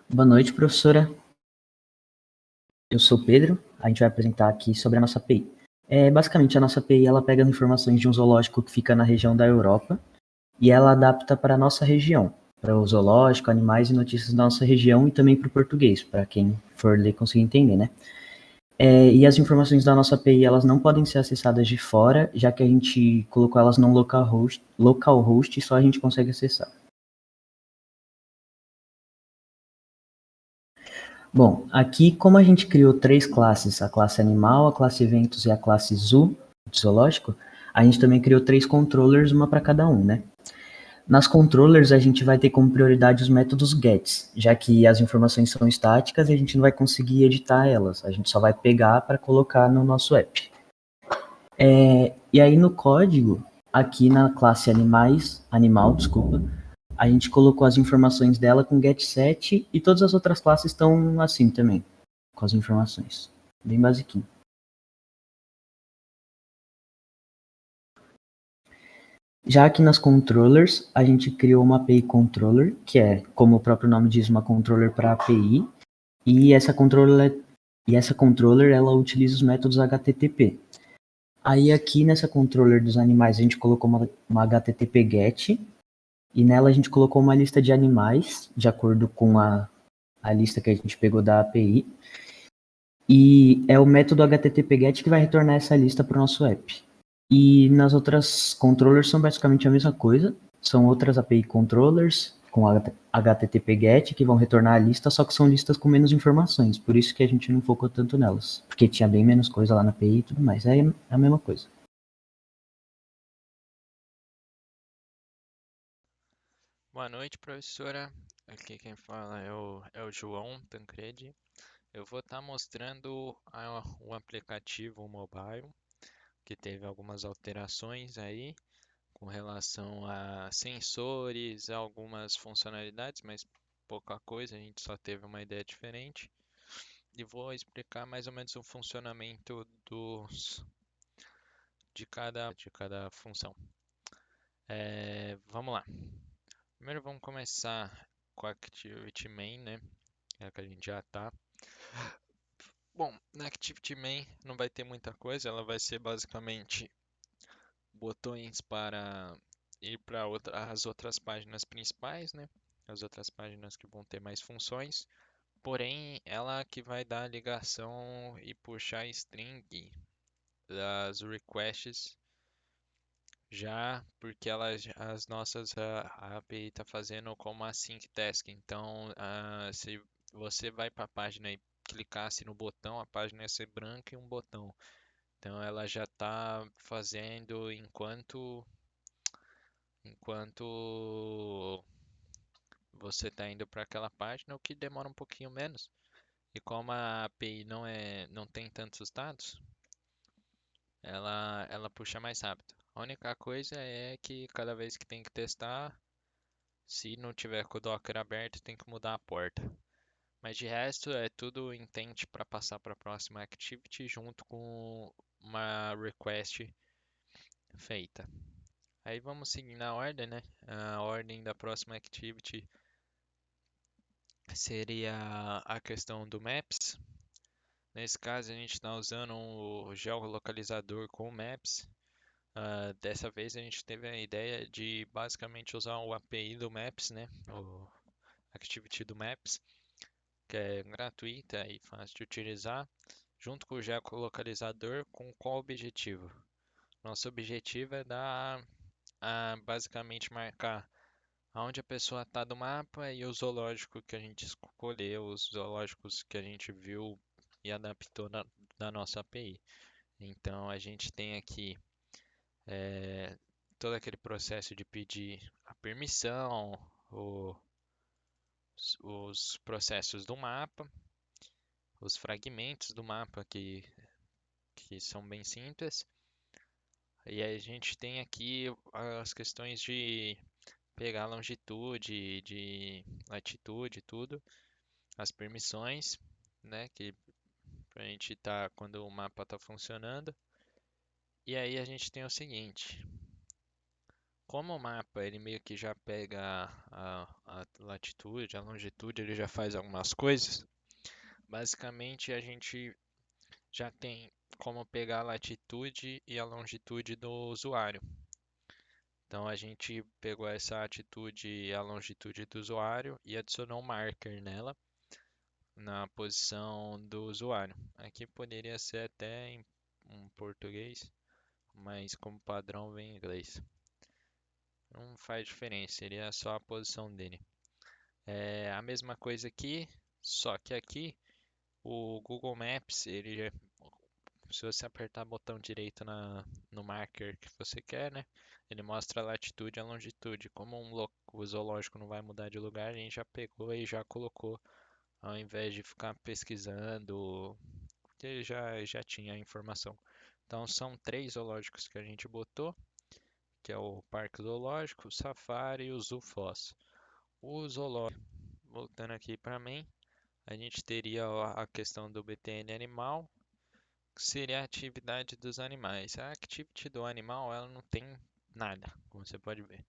Boa noite, professora. Eu sou o Pedro. A gente vai apresentar aqui sobre a nossa API. Basicamente, a nossa API ela pega as informações de um zoológico que fica na região da Europa e ela adapta para a nossa região, para o zoológico, animais e notícias da nossa região e também para o português, para quem for ler conseguir entender, né? E as informações da nossa API elas não podem ser acessadas de fora, já que a gente colocou elas num localhost e só a gente consegue acessar. Bom, aqui como a gente criou 3 classes, a classe animal, a classe eventos e a classe zoo, zoológico, a gente também criou 3 controllers, uma para cada um, né? Nas controllers a gente vai ter como prioridade os métodos gets, já que as informações são estáticas e a gente não vai conseguir editar elas, a gente só vai pegar para colocar no nosso app. E aí no código, aqui na classe animal, desculpa, a gente colocou as informações dela com getSet e todas as outras classes estão assim também, com as informações. Bem basiquinho. Já aqui nas controllers, a gente criou uma API controller, que é, como o próprio nome diz, uma controller para API, e essa controller ela utiliza os métodos HTTP. Aí aqui nessa controller dos animais a gente colocou uma HTTP GET, e nela a gente colocou uma lista de animais, de acordo com a lista que a gente pegou da API, e é o método HTTP GET que vai retornar essa lista para o nosso app. E nas outras controllers são basicamente a mesma coisa, são outras API controllers com HTTP GET que vão retornar a lista, só que são listas com menos informações, por isso que a gente não focou tanto nelas, porque tinha bem menos coisa lá na API e tudo mais, é a mesma coisa. Boa noite, professora. Aqui quem fala é o João Tancredi. Eu vou estar mostrando o aplicativo mobile, que teve algumas alterações aí com relação a sensores, algumas funcionalidades, mas pouca coisa, a gente só teve uma ideia diferente. E vou explicar mais ou menos o funcionamento de cada função. Vamos lá. Primeiro vamos começar com a Activity Main, né? É que a gente já tá. Bom, na Activity Main não vai ter muita coisa, ela vai ser basicamente botões para ir para as outras páginas principais, né? As outras páginas que vão ter mais funções. Porém, ela que vai dar a ligação e puxar a string das requests já, porque as nossas a API está fazendo como async task. Então, se você vai para a página e clicasse no botão, a página ia ser branca e um botão. Então, ela já está fazendo enquanto você está indo para aquela página, o que demora um pouquinho menos. E como a API não tem tantos dados, ela puxa mais rápido. A única coisa é que cada vez que tem que testar, se não tiver com o Docker aberto, tem que mudar a porta. Mas de resto é tudo intent para passar para a próxima activity junto com uma request feita. Aí vamos seguir na ordem, né? A ordem da próxima activity seria a questão do Maps. Nesse caso a gente está usando o geolocalizador com o Maps. Dessa vez a gente teve a ideia de basicamente usar o API do Maps, né? O Activity do Maps, que é gratuita e fácil de utilizar, junto com o geolocalizador, com qual objetivo? Nosso objetivo é basicamente marcar aonde a pessoa está do mapa e o zoológico que a gente escolheu, os zoológicos que a gente viu e adaptou na nossa API. Então a gente tem aqui é, todo aquele processo de pedir a permissão, os processos do mapa, os fragmentos do mapa que são bem simples. E aí a gente tem aqui as questões de pegar longitude, de latitude, tudo, as permissões, né, que pra gente tá quando o mapa está funcionando. E aí a gente tem o seguinte: Como o mapa ele meio que já pega a latitude, a longitude, ele já faz algumas coisas. Basicamente, a gente já tem como pegar a latitude e a longitude do usuário. Então, a gente pegou essa atitude e a longitude do usuário e adicionou um marker nela, na posição do usuário. Aqui poderia ser até em um português, mas como padrão vem em inglês. Não faz diferença, seria só a posição dele. É a mesma coisa aqui, só que aqui o Google Maps, se você apertar o botão direito no marker que você quer, né? Ele mostra a latitude e a longitude. Como o zoológico não vai mudar de lugar, a gente já pegou e já colocou, ao invés de ficar pesquisando, porque já tinha a informação. Então são três zoológicos que a gente botou, que é o Parque Zoológico, o Safari e o Zoo Foz. O zoológico, voltando aqui para mim, a gente teria a questão do BTN animal, que seria a atividade dos animais. A activity do animal, ela não tem nada, como você pode ver.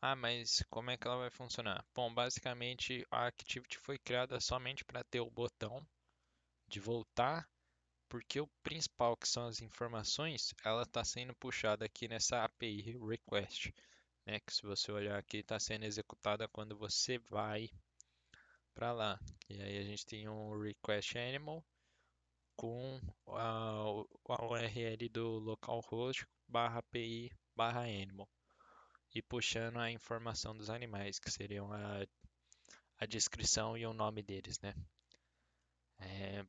Ah, mas como é que ela vai funcionar? Bom, basicamente a activity foi criada somente para ter o botão de voltar, porque o principal, que são as informações, ela está sendo puxada aqui nessa API request, né? Que se você olhar aqui, está sendo executada quando você vai para lá. E aí a gente tem um request animal com a URL do localhost barra API barra animal e puxando a informação dos animais, que seriam a descrição e o nome deles, né?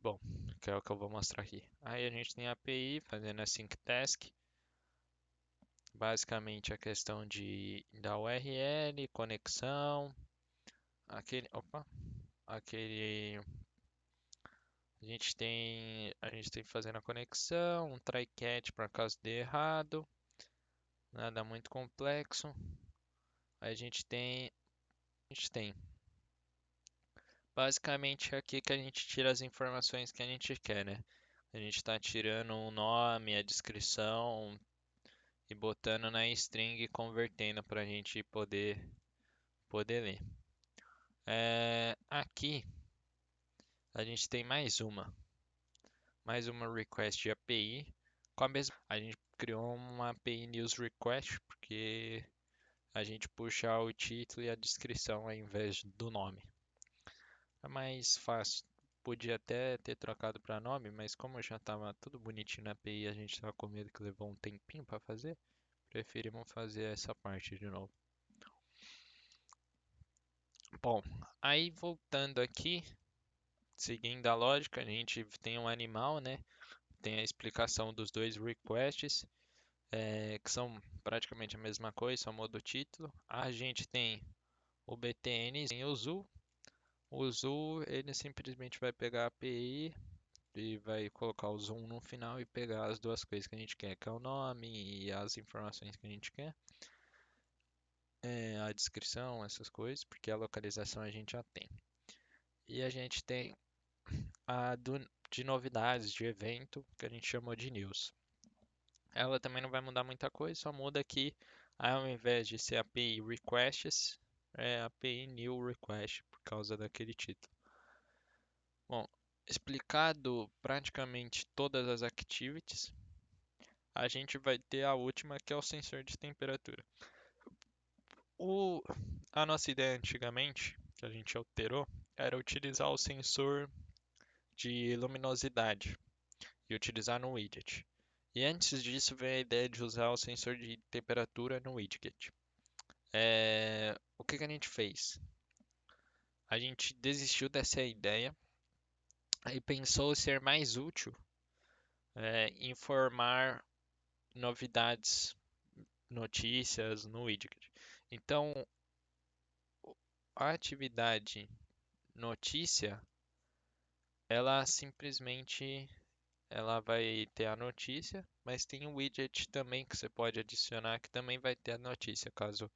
Bom, que é o que eu vou mostrar aqui. Aí a gente tem a API fazendo a sync task, basicamente a questão da URL, conexão, aquele a gente tem fazendo a conexão, um try catch para caso dê errado, nada muito complexo. Aí a gente tem basicamente aqui que a gente tira as informações que a gente quer, né? A gente está tirando o nome, a descrição e botando na string e convertendo para a gente poder ler. Aqui a gente tem mais uma request de API. A gente criou uma API News Request porque a gente puxa o título e a descrição ao invés do nome. É mais fácil. Podia até ter trocado para nome, mas como já estava tudo bonitinho na API e a gente estava com medo que levou um tempinho para fazer, preferimos fazer essa parte de novo. Bom, aí voltando aqui, seguindo a lógica, a gente tem um animal, né? Tem a explicação dos dois requests, que são praticamente a mesma coisa, só muda o título. A gente tem o BTN e o Zoo. O Zoo, ele simplesmente vai pegar a API e vai colocar o zoom no final e pegar as duas coisas que a gente quer, que é o nome e as informações que a gente quer. A descrição, essas coisas, porque a localização a gente já tem. E a gente tem de novidades, de evento, que a gente chamou de news. Ela também não vai mudar muita coisa, só muda que ao invés de ser API requests, é API new request, por causa daquele título. Bom, explicado praticamente todas as activities, a gente vai ter a última, que é o sensor de temperatura. A nossa ideia antigamente, que a gente alterou, era utilizar o sensor de luminosidade e utilizar no widget. E antes disso veio a ideia de usar o sensor de temperatura no widget. O que a gente fez? A gente desistiu dessa ideia e pensou ser mais útil informar novidades, notícias no widget. Então, a atividade notícia, ela simplesmente ela vai ter a notícia, mas tem um widget também que você pode adicionar que também vai ter a notícia, caso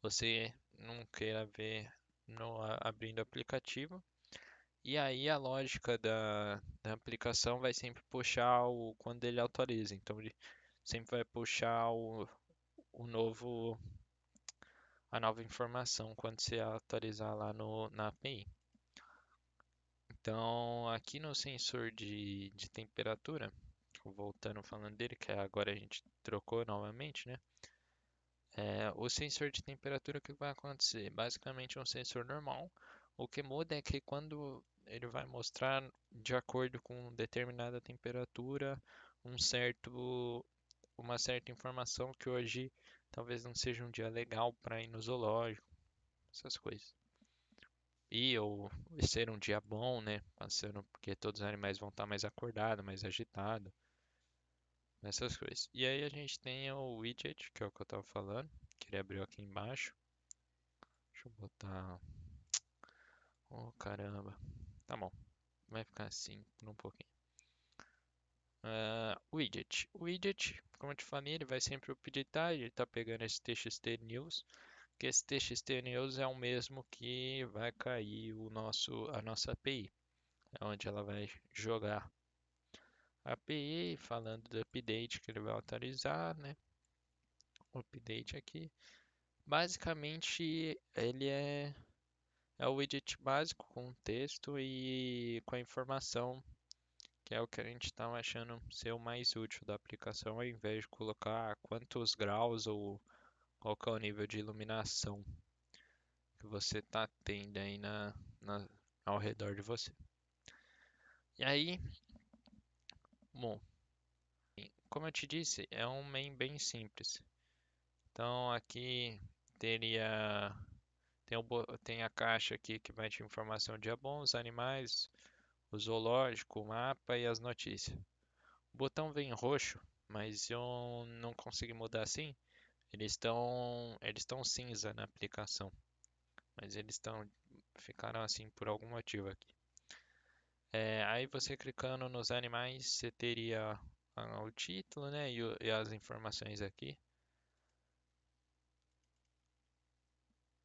você não queira ver abrindo o aplicativo. E aí a lógica da aplicação vai sempre puxar quando ele atualiza. Então ele sempre vai puxar o novo a nova informação quando você atualizar lá na API. Então, aqui no sensor de temperatura, voltando falando dele, que agora a gente trocou novamente, né? O sensor de temperatura, o que vai acontecer? Basicamente é um sensor normal. O que muda é que quando ele vai mostrar de acordo com determinada temperatura uma certa informação que hoje talvez não seja um dia legal para ir no zoológico, essas coisas. Ou ser um dia bom, né? Passando porque todos os animais vão estar mais acordados, mais agitados, essas coisas. E aí a gente tem o widget, que é o que eu estava falando, que ele abriu aqui embaixo. Deixa eu botar. Oh, caramba. Tá bom. Vai ficar assim por um pouquinho. Widget. O widget, como eu te falei, ele vai sempre updatar. Ele está pegando esse TXT News. Que esse TXT News é o mesmo que vai cair a nossa API. É onde ela vai jogar a API, falando do update que ele vai atualizar, né? O update aqui. Basicamente, é o widget básico com texto e com a informação, que é o que a gente estava achando ser o mais útil da aplicação, ao invés de colocar quantos graus ou qual que é o nível de iluminação que você está tendo aí ao redor de você. E aí, bom, como eu te disse, é um main bem simples. Então aqui teria tem a caixa aqui que vai te informação de bons animais, o zoológico, o mapa e as notícias. O botão vem roxo, mas eu não consegui mudar assim. Eles estão cinza na aplicação, mas ficaram assim por algum motivo aqui. Aí você clicando nos animais, você teria o título, né, e as informações aqui.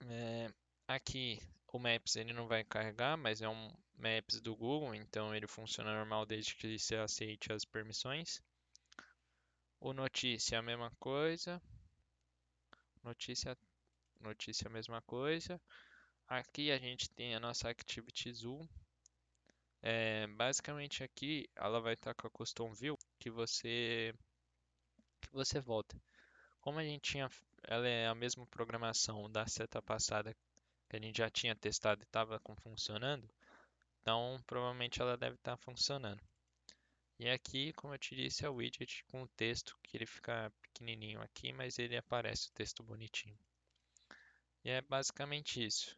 É, Aqui o Maps ele não vai carregar, mas é um Maps do Google, então ele funciona normal desde que você aceite as permissões. O notícia é a mesma coisa. Notícia, notícia é a mesma coisa. Aqui a gente tem a nossa Activity Zoom. Basicamente aqui ela vai estar com a Custom View que você volta. Como a gente tinha, ela é a mesma programação da seta passada que a gente já tinha testado e estava funcionando, então provavelmente ela deve estar funcionando. E aqui, como eu te disse, é o widget com o texto que ele fica pequenininho aqui, mas ele aparece o texto bonitinho. E é basicamente isso.